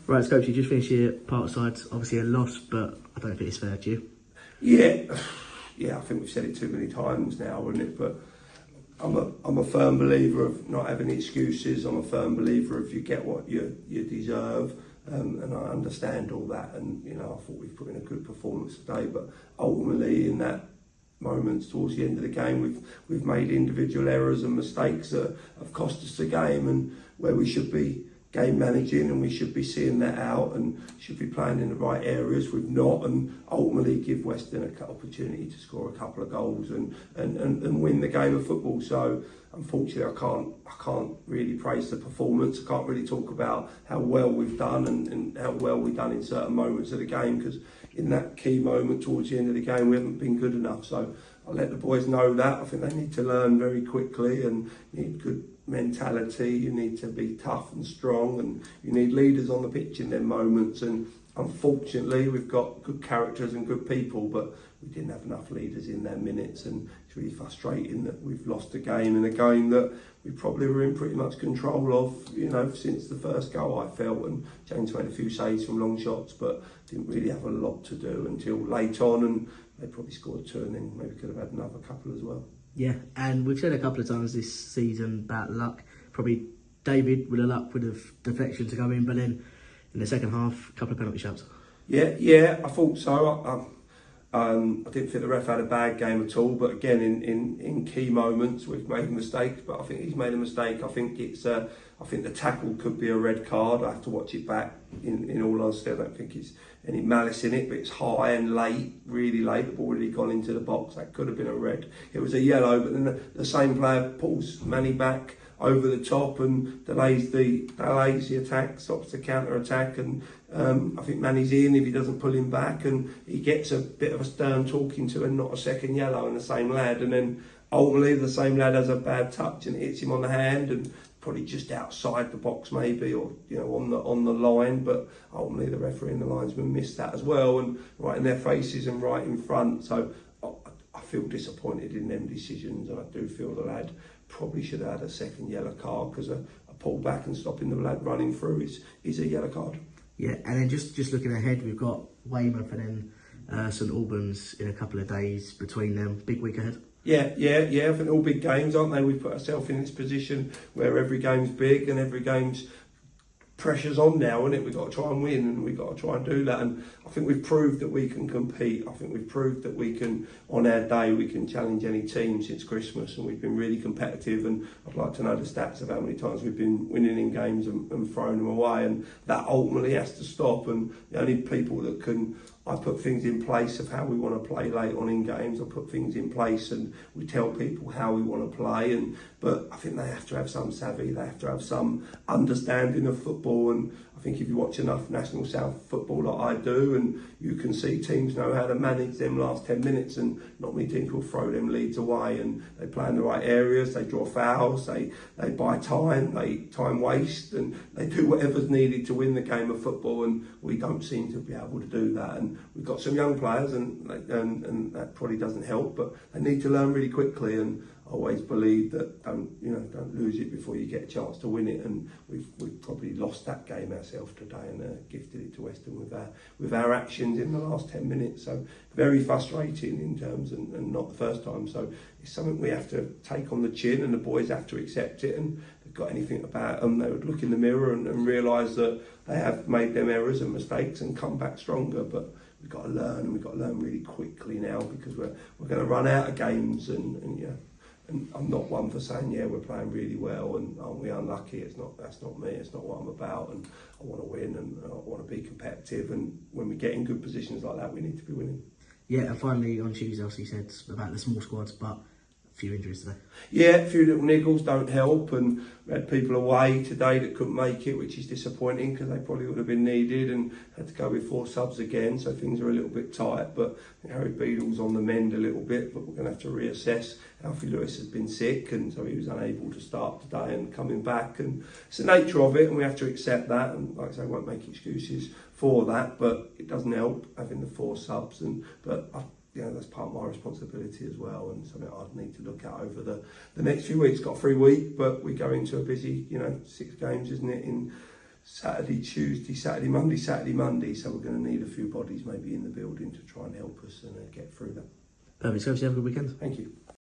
Right, Scopes, you just finished your part sides. Obviously a loss, but I don't think it's fair to you. Yeah, I think we've said it too many times now, wouldn't it? But I'm a firm believer of not having excuses. I'm a firm believer of you get what you deserve, and I understand all that. And I thought we've put in a good performance today, but ultimately in that moments towards the end of the game, we've made individual errors and mistakes that have cost us the game, and where we should be game managing and we should be seeing that out and should be playing in the right areas, we've not, and ultimately give Weston an opportunity to score a couple of goals and win the game of football. So unfortunately I can't really praise the performance. I can't really talk about how well we've done and how well we've done in certain moments of the game, because in that key moment towards the end of the game we haven't been good enough. So I'll let the boys know that. I think they need to learn very quickly and need good mentality. You need to be tough and strong, and you need leaders on the pitch in them moments. And unfortunately we've got good characters and good people, but we didn't have enough leaders in their minutes, and it's really frustrating that we've lost a game, in a game that we probably were in pretty much control of, since the first goal, I felt. And James made a few saves from long shots, but didn't really have a lot to do until late on, and they probably scored two and then maybe could have had another couple as well. Yeah, and we've said a couple of times this season about luck. Probably David with a luck with a deflection to go in, but then in the second half, a couple of penalty shots. Yeah, I thought so. I didn't think the ref had a bad game at all, but again, in key moments we've made mistakes. But I think he's made a mistake. I think I think the tackle could be a red card. I have to watch it back. In all honesty, I don't think it's any malice in it, but it's high and late, really late. The ball already gone into the box. That could have been a red. It was a yellow, but then the same player pulls Manny back over the top and delays the attack, stops the counter attack, and I think Manny's in if he doesn't pull him back, and he gets a bit of a stern talking to and not a second yellow, and the same lad, and then ultimately the same lad has a bad touch and it hits him on the hand and probably just outside the box maybe, or on the line, but ultimately the referee and the linesman missed that as well, and right in their faces and right in front. So I feel disappointed in them decisions, and I do feel the lad probably should have had a second yellow card, because a pull back and stopping the lad running through is a yellow card. Yeah, and then just looking ahead, we've got Weymouth and then St Albans in a couple of days between them. Big week ahead. Yeah. I think all big games, aren't they? We've put ourselves in this position where every game's big and every game's pressure's on now, isn't it? We've got to try and win, and we've got to try and do that. And I think we've proved that we can compete. I think we've proved that we can, on our day, we can challenge any team since Christmas, and we've been really competitive. And I'd like to know the stats of how many times we've been winning in games and throwing them away, and that ultimately has to stop. And the only people that can, I put things in place of how we want to play late on in games. I put things in place and we tell people how we want to play. But I think they have to have some savvy. They have to have some understanding of football. And I think if you watch enough National South football like I do, and you can see teams know how to manage them last 10 minutes, and not many teams will throw them leads away, and they play in the right areas, they draw fouls, they buy time, they time waste, and they do whatever's needed to win the game of football, and we don't seem to be able to do that. And we've got some young players, and that probably doesn't help, but they need to learn really quickly. And I always believe that don't lose it before you get a chance to win it, and we've probably lost that game ourselves today, and gifted it to Weston with our actions in the last 10 minutes. So very frustrating in terms, and not the first time. So it's something we have to take on the chin, and the boys have to accept it. And if they've got anything about them, they would look in the mirror and realise that they have made them errors and mistakes and come back stronger. But we've got to learn, and we've got to learn really quickly now, because we're going to run out of games, and I'm not one for saying, we're playing really well and aren't we unlucky. That's not me. It's not what I'm about, and I want to win and I want to be competitive, and when we get in good positions like that, we need to be winning. Yeah, and finally on Tuesday, you said about the small squads, but a few injuries today. Yeah, a few little niggles don't help, and we had people away today that couldn't make it, which is disappointing, because they probably would have been needed, and had to go with 4 subs again, so things are a little bit tight. But Harry Beadle's on the mend a little bit, but we're going to have to reassess. Alfie Lewis has been sick, and so he was unable to start today and coming back, and it's the nature of it, and we have to accept that. And like I say, I won't make excuses for that, but it doesn't help having the 4 subs, but that's part of my responsibility as well, and something I'd need to look at over the next few weeks. Got a free week, but we go into a busy, 6 games, isn't it, in Saturday, Tuesday, Saturday, Monday, Saturday, Monday. So we're going to need a few bodies maybe in the building to try and help us and get through that. Perfect. So, have a good weekend. Thank you.